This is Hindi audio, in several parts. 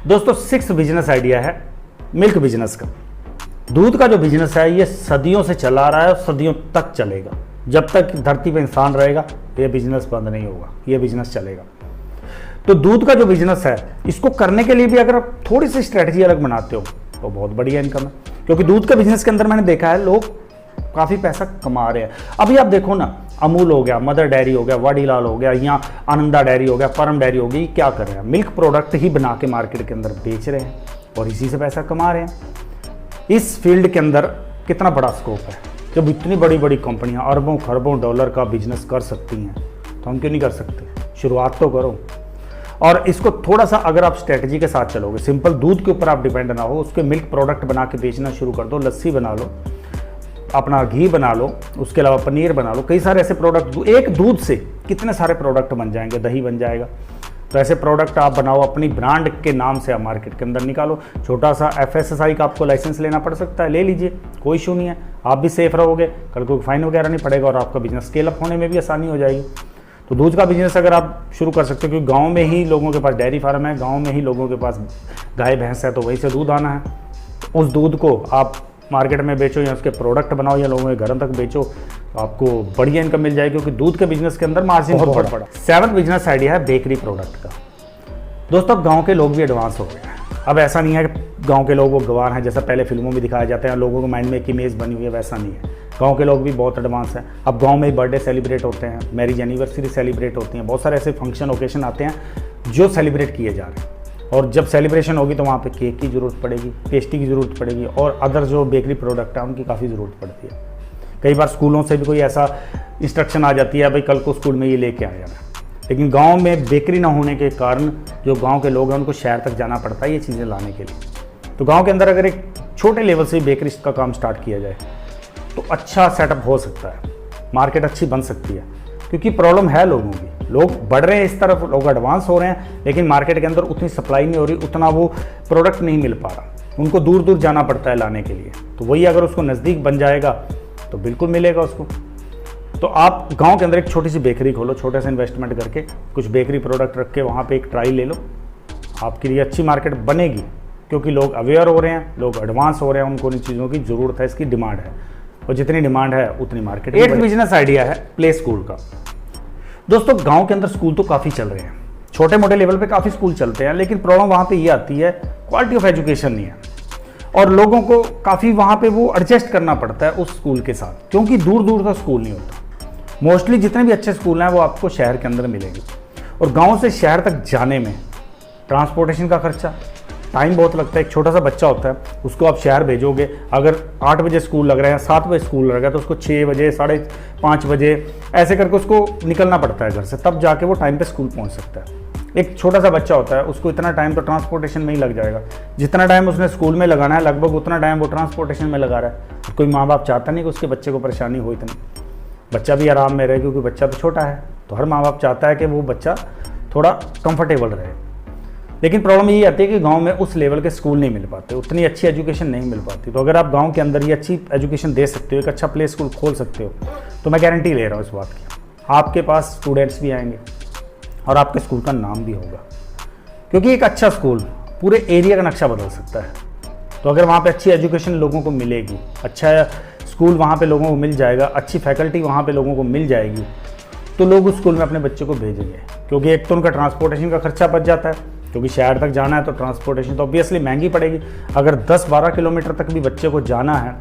दोस्तों 6 बिजनेस आइडिया है मिल्क बिजनेस का। दूध का जो बिजनेस है ये सदियों से चला आ रहा है और सदियों तक चलेगा। जब तक धरती पे इंसान रहेगा ये बिजनेस बंद नहीं होगा, ये बिजनेस चलेगा। तो दूध का जो बिजनेस है इसको करने के लिए भी अगर आप थोड़ी सी स्ट्रेटजी अलग बनाते हो तो बहुत बढ़िया इनकम है। क्योंकि दूध के बिजनेस के अंदर मैंने देखा है लोग काफ़ी पैसा कमा रहे हैं। अभी आप देखो ना, अमूल हो गया, मदर डेयरी हो गया, वाडीलाल हो गया, या आनंदा डेयरी हो गया, परम डेयरी हो गई, क्या कर रहे हैं? मिल्क प्रोडक्ट ही बना के मार्केट के अंदर बेच रहे हैं और इसी से पैसा कमा रहे हैं। इस फील्ड के अंदर कितना बड़ा स्कोप है। जब इतनी बड़ी बड़ी कंपनियां अरबों खरबों डॉलर का बिजनेस कर सकती हैं तो हम क्यों नहीं कर सकते? शुरुआत तो करो। और इसको थोड़ा सा अगर आप स्ट्रेटजी के साथ चलोगे, सिंपल दूध के ऊपर आप डिपेंड ना हो, उसके मिल्क प्रोडक्ट बना के बेचना शुरू कर दो, लस्सी बना लो, अपना घी बना लो, उसके अलावा पनीर बना लो, कई सारे ऐसे प्रोडक्ट, एक दूध से कितने सारे प्रोडक्ट बन जाएंगे, दही बन जाएगा। तो ऐसे प्रोडक्ट आप बनाओ, अपनी ब्रांड के नाम से आप मार्केट के अंदर निकालो। छोटा सा FSSAI का आपको लाइसेंस लेना पड़ सकता है, ले लीजिए, कोई इशू नहीं है। आप भी सेफ रहोगे, कल को फाइन वगैरह नहीं पड़ेगा और आपका बिजनेस स्केल अप होने में भी आसानी हो जाएगी। तो दूध का बिजनेस अगर आप शुरू कर सकते हो, क्योंकि गाँव में ही लोगों के पास डेयरी फार्म है, गाँव में ही लोगों के पास गाय भैंस है, तो वहीं से दूध आना है। उस दूध को आप मार्केट में बेचो या उसके प्रोडक्ट बनाओ या लोगों के घरों तक बेचो, तो आपको बढ़िया इनकम मिल जाएगी। क्योंकि दूध के बिजनेस के अंदर मार्जिन बहुत बड़ा। 7 बिजनेस आइडिया है बेकरी प्रोडक्ट का। दोस्तों अब गाँव के लोग भी एडवांस हो गए हैं। अब ऐसा नहीं है कि गाँव के लोग वो गंवार हैं, जैसा पहले फिल्मों में दिखाया जाता है, लोगों के माइंड में एक इमेज बनी हुई है, वैसा नहीं है। गाँव के लोग भी बहुत एडवांस हैं। अब गाँव में बर्थडे सेलिब्रेट होते हैं, मैरिज एनिवर्सरी सेलिब्रेट होती हैं, बहुत सारे ऐसे फंक्शन ओकेशन आते हैं जो सेलिब्रेट किए जा रहे हैं। और जब सेलिब्रेशन होगी तो वहाँ पे केक की ज़रूरत पड़ेगी, पेस्ट्री की ज़रूरत पड़ेगी और अदर जो बेकरी प्रोडक्ट है उनकी काफ़ी ज़रूरत पड़ती है। कई बार स्कूलों से भी कोई ऐसा इंस्ट्रक्शन आ जाती है, भाई कल को स्कूल में ये लेके आ जाना। लेकिन गांव में बेकरी ना होने के कारण जो गांव के लोग हैं उनको शहर तक जाना पड़ता है ये चीज़ें लाने के लिए। तो गाँव के अंदर अगर एक छोटे लेवल से बेकरी का काम स्टार्ट किया जाए तो अच्छा सेटअप हो सकता है, मार्केट अच्छी बन सकती है। क्योंकि प्रॉब्लम है लोगों की, लोग बढ़ रहे हैं इस तरफ, लोग एडवांस हो रहे हैं, लेकिन मार्केट के अंदर उतनी सप्लाई नहीं हो रही, उतना वो प्रोडक्ट नहीं मिल पा रहा, उनको दूर दूर जाना पड़ता है लाने के लिए। तो वही अगर उसको नज़दीक बन जाएगा तो बिल्कुल मिलेगा उसको। तो आप गांव के अंदर एक छोटी सी बेकरी खोलो, छोटे से इन्वेस्टमेंट करके कुछ बेकरी प्रोडक्ट रख के वहाँ पर एक ट्राई ले लो, आपके लिए अच्छी मार्केट बनेगी। क्योंकि लोग अवेयर हो रहे हैं, लोग एडवांस हो रहे हैं, उनको इन चीज़ों की ज़रूरत है, इसकी डिमांड है, और जितनी डिमांड है उतनी मार्केट। 8 बिजनेस आइडिया है प्ले स्कूल का। दोस्तों गांव के अंदर स्कूल तो काफ़ी चल रहे हैं, छोटे मोटे लेवल पे काफ़ी स्कूल चलते हैं, लेकिन प्रॉब्लम वहाँ पे ये आती है क्वालिटी ऑफ एजुकेशन नहीं है और लोगों को काफ़ी वहाँ पे वो एडजस्ट करना पड़ता है उस स्कूल के साथ, क्योंकि दूर दूर का स्कूल नहीं होता। मोस्टली जितने भी अच्छे स्कूल हैं वो आपको शहर के अंदर मिलेंगे, और गाँव से शहर तक जाने में ट्रांसपोर्टेशन का खर्चा, टाइम बहुत लगता है। एक छोटा सा बच्चा होता है, उसको आप शहर भेजोगे, अगर 8 बजे स्कूल लग रहा है, 7 बजे स्कूल लग रहा है, तो उसको 6 बजे 5:30 बजे ऐसे करके उसको निकलना पड़ता है घर से, तब जाके वो टाइम पे स्कूल पहुंच सकता है। एक छोटा सा बच्चा होता है, उसको इतना टाइम तो ट्रांसपोर्टेशन में ही लग जाएगा, जितना टाइम उसने स्कूल में लगाना है लगभग उतना टाइम वो ट्रांसपोर्टेशन में लगा रहा है। कोई माँ बाप चाहता नहीं कि उसके बच्चे को परेशानी हो इतनी, बच्चा भी आराम में रहे, क्योंकि बच्चा तो छोटा है, तो हर माँ बाप चाहता है कि वो बच्चा थोड़ा कंफर्टेबल रहे। लेकिन प्रॉब्लम ये आती है कि गांव में उस लेवल के स्कूल नहीं मिल पाते, उतनी अच्छी एजुकेशन नहीं मिल पाती। तो अगर आप गांव के अंदर ये अच्छी एजुकेशन दे सकते हो, एक अच्छा प्ले स्कूल खोल सकते हो, तो मैं गारंटी ले रहा हूँ इस बात की, आपके पास स्टूडेंट्स भी आएंगे और आपके स्कूल का नाम भी होगा। क्योंकि एक अच्छा स्कूल पूरे एरिया का नक्शा बदल सकता है। तो अगर वहाँ पर अच्छी एजुकेशन लोगों को मिलेगी, अच्छा स्कूल वहाँ पर लोगों को मिल जाएगा, अच्छी फैकल्टी वहाँ पर लोगों को मिल जाएगी, तो लोग उस स्कूल में अपने बच्चे को भेजेंगे। क्योंकि एक तो उनका ट्रांसपोर्टेशन का खर्चा बच जाता है, क्योंकि शहर तक जाना है तो ट्रांसपोर्टेशन तो ऑब्वियसली महंगी पड़ेगी। अगर 10-12 किलोमीटर तक भी बच्चे को जाना है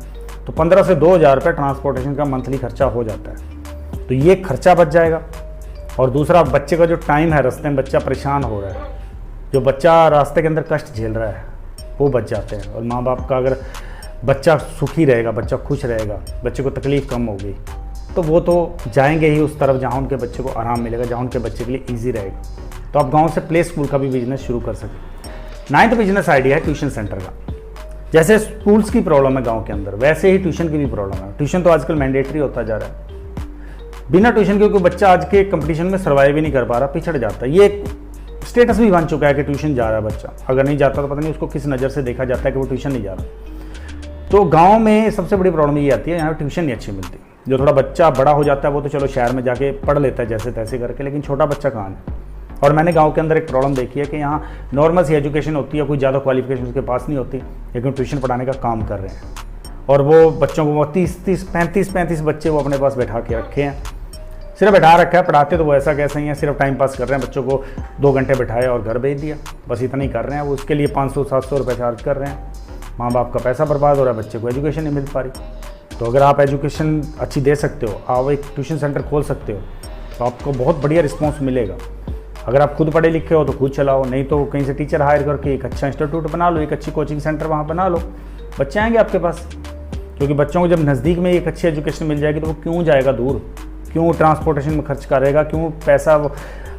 तो 15 से 2,000 रुपये ट्रांसपोर्टेशन का मंथली खर्चा हो जाता है। तो ये खर्चा बच जाएगा। और दूसरा, बच्चे का जो टाइम है, रास्ते में बच्चा परेशान हो रहा है, जो बच्चा रास्ते के अंदर कष्ट झेल रहा है, वो बच जाते हैं। और माँ बाप का अगर बच्चा सुखी रहेगा, बच्चा खुश रहेगा, बच्चे को तकलीफ कम होगी, तो वो तो जाएंगे ही उस तरफ जहाँ उनके बच्चे को आराम मिलेगा, जहाँ उनके बच्चे के लिए ईजी रहेगा। तो आप गांव से प्ले स्कूल का भी बिजनेस शुरू कर सकते। 9th बिजनेस आइडिया है ट्यूशन सेंटर का। जैसे स्कूल्स की प्रॉब्लम है गांव के अंदर, वैसे ही ट्यूशन की भी प्रॉब्लम है। ट्यूशन तो आजकल मैंडेटरी होता जा रहा है। बिना ट्यूशन के कोई बच्चा आज के कंपटीशन में सर्वाइव ही नहीं कर पा रहा, पिछड़ जाता है। ये एक स्टेटस भी बन चुका है कि ट्यूशन जा रहा है बच्चा, अगर नहीं जाता तो पता नहीं उसको किस नज़र से देखा जाता है कि वो ट्यूशन नहीं जा रहा। तो गाँव में सबसे बड़ी प्रॉब्लम ये आती है, यहाँ ट्यूशन नहीं अच्छी मिलती। जो थोड़ा बच्चा बड़ा हो जाता है वो तो चलो शहर में जाके पढ़ लेता है जैसे तैसे करके, लेकिन छोटा बच्चा कहाँ है, और मैंने गांव के अंदर एक प्रॉब्लम देखी है कि यहाँ नॉर्मल सी एजुकेशन होती है, कोई ज़्यादा क्वालिफिकेशन उसके पास नहीं होती, लेकिन ट्यूशन पढ़ाने का काम कर रहे हैं और वो बच्चों को 35 बच्चे वो अपने पास बैठा के रखे हैं, सिर्फ बैठा रखा है। पढ़ाते तो वो ऐसा कैसे ही है, सिर्फ टाइम पास कर रहे हैं, बच्चों को 2 घंटे बैठाए और घर भेज दिया, बस इतना ही कर रहे हैं। वो उसके लिए 500-700 रुपये चार्ज कर रहे हैं, माँ बाप का पैसा बर्बाद हो रहा है, बच्चे को एजुकेशन नहीं मिल पा रही। तो अगर आप एजुकेशन अच्छी दे सकते हो, आप एक ट्यूशन सेंटर खोल सकते हो, तो आपको बहुत बढ़िया रिस्पॉन्स मिलेगा। अगर आप खुद पढ़े लिखे हो तो खुद चलाओ, नहीं तो कहीं से टीचर हायर करके एक अच्छा इंस्टीट्यूट बना लो, एक अच्छी कोचिंग सेंटर वहाँ बना लो, बच्चे आएंगे आपके पास। क्योंकि बच्चों को जब नज़दीक में एक अच्छी एजुकेशन मिल जाएगी तो वो क्यों जाएगा दूर, क्यों ट्रांसपोर्टेशन में खर्च करेगा, क्यों पैसा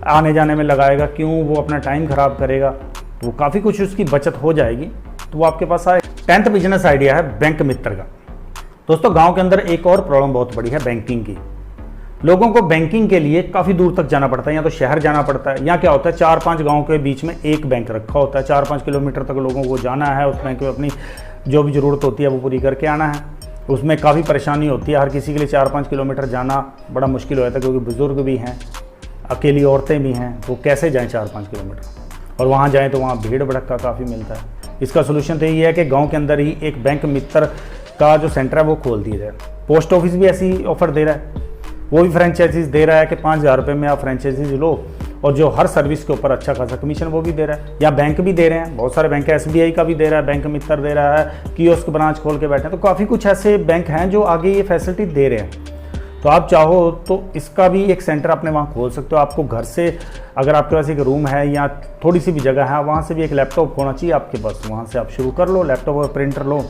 आने जाने में लगाएगा, क्यों वो अपना टाइम ख़राब करेगा। तो वो काफ़ी कुछ उसकी बचत हो जाएगी, तो वो आपके पास आए। 10th बिजनेस आइडिया है बैंक मित्र का। दोस्तों गांव के अंदर एक और प्रॉब्लम बहुत बड़ी है बैंकिंग की। लोगों को बैंकिंग के लिए काफ़ी दूर तक जाना पड़ता है, या तो शहर जाना पड़ता है, या क्या होता है 4-5 गाँव के बीच में एक बैंक रखा होता है, 4-5 किलोमीटर तक लोगों को जाना है, उस बैंक में अपनी जो भी ज़रूरत होती है वो पूरी करके आना है। उसमें काफ़ी परेशानी होती है, हर किसी के लिए 4-5 किलोमीटर जाना बड़ा मुश्किल हो जाता है, क्योंकि बुज़ुर्ग भी हैं, अकेली औरतें भी हैं, तो कैसे जाएँ 4-5 किलोमीटर, और वहाँ जाएँ तो वहाँ भीड़ भड़क्का काफ़ी मिलता है। इसका सोल्यूशन तो ये है कि गांव के अंदर ही एक बैंक मित्र का जो सेंटर है वो खोल दिया जाए। पोस्ट ऑफिस भी ऐसी ऑफर दे रहा है, वो भी फ्रेंचाइजीज दे रहा है कि 5,000 रुपये में आप फ्रेंचाइजीज लो, और जो हर सर्विस के ऊपर अच्छा खासा कमीशन वो भी दे रहा है। या बैंक भी दे रहे हैं, बहुत सारे बैंक है, SBI का भी दे रहा है, बैंक मित्र दे रहा है, कियोस्क ब्रांच खोल के बैठे हैं। तो काफ़ी कुछ ऐसे बैंक हैं जो आगे ये फैसिलिटी दे रहे हैं। तो आप चाहो तो इसका भी एक सेंटर अपने वहाँ खोल सकते हो। आपको घर से, अगर आपके पास एक रूम है या थोड़ी सी भी जगह है, वहाँ से भी एक लैपटॉप होना चाहिए आपके पास, वहाँ से आप शुरू कर लो, लैपटॉप और प्रिंटर लो,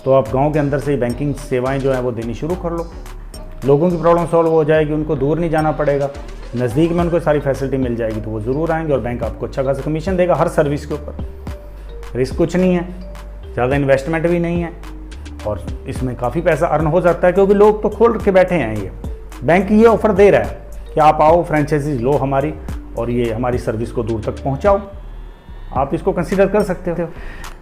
तो आप गाँव के अंदर से बैंकिंग सेवाएँ जो हैं वो देनी शुरू कर लो। लोगों की प्रॉब्लम सॉल्व हो जाएगी, उनको दूर नहीं जाना पड़ेगा, नज़दीक में उनको सारी फैसिलिटी मिल जाएगी, तो वो ज़रूर आएंगे, और बैंक आपको अच्छा खासा कमीशन देगा हर सर्विस के ऊपर। रिस्क कुछ नहीं है, ज़्यादा इन्वेस्टमेंट भी नहीं है, और इसमें काफ़ी पैसा अर्न हो जाता है, क्योंकि लोग तो खोल के बैठे हैं। ये बैंक ये ऑफ़र दे रहा है कि आप आओ, फ्रेंचाइजीज लो हमारी, और ये हमारी सर्विस को दूर तक पहुँचाओ। आप इसको कंसीडर कर सकते हो।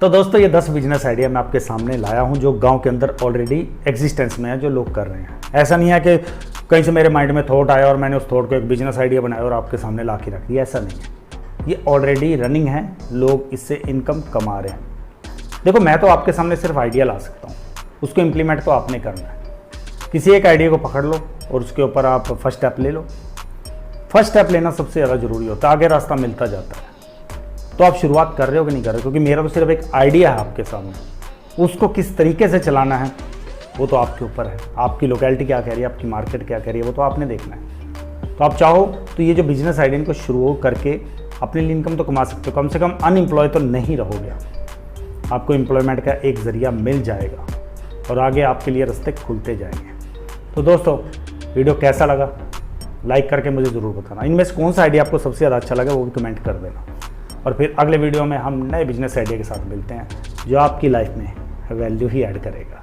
तो दोस्तों ये 10 बिजनेस आइडिया मैं आपके सामने लाया हूँ जो गांव के अंदर ऑलरेडी एग्जिस्टेंस में है, जो लोग कर रहे हैं। ऐसा नहीं है कि कहीं से मेरे माइंड में थॉट आया और मैंने उस थॉट को एक बिजनेस आइडिया बनाया और आपके सामने ला के रख दिया, ऐसा नहीं है। ये ऑलरेडी रनिंग है, लोग इससे इनकम कमा रहे हैं। देखो मैं तो आपके सामने सिर्फ आइडिया ला सकता हूँ, उसको इम्प्लीमेंट तो आपने करना है। किसी एक आइडिया को पकड़ लो और उसके ऊपर आप फर्स्ट स्टेप ले लो। फर्स्ट स्टेप लेना सबसे ज़्यादा ज़रूरी होता है, आगे रास्ता मिलता जाता है। तो आप शुरुआत कर रहे हो कि नहीं कर रहे हो, क्योंकि मेरा तो सिर्फ एक आइडिया है आपके सामने, उसको किस तरीके से चलाना है वो तो आपके ऊपर है। आपकी लोकेलिटी क्या कह रही है, आपकी मार्केट क्या कह रही है, वो तो आपने देखना है। तो आप चाहो तो ये जो बिजनेस आइडिया इनको शुरू करके अपने लिए इनकम तो कमा सकते हो, कम से कम अनएम्प्लॉय तो नहीं रहोगे, आपको एम्प्लॉयमेंट का एक ज़रिया मिल जाएगा और आगे आपके लिए रास्ते खुलते जाएंगे। तो दोस्तों वीडियो कैसा लगा लाइक करके मुझे ज़रूर बताना। इनमें से कौन सा आइडिया आपको सबसे ज़्यादा अच्छा लगा वो भी कमेंट कर देना, और फिर अगले वीडियो में हम नए बिजनेस आइडिया के साथ मिलते हैं जो आपकी लाइफ में वैल्यू ही ऐड करेगा।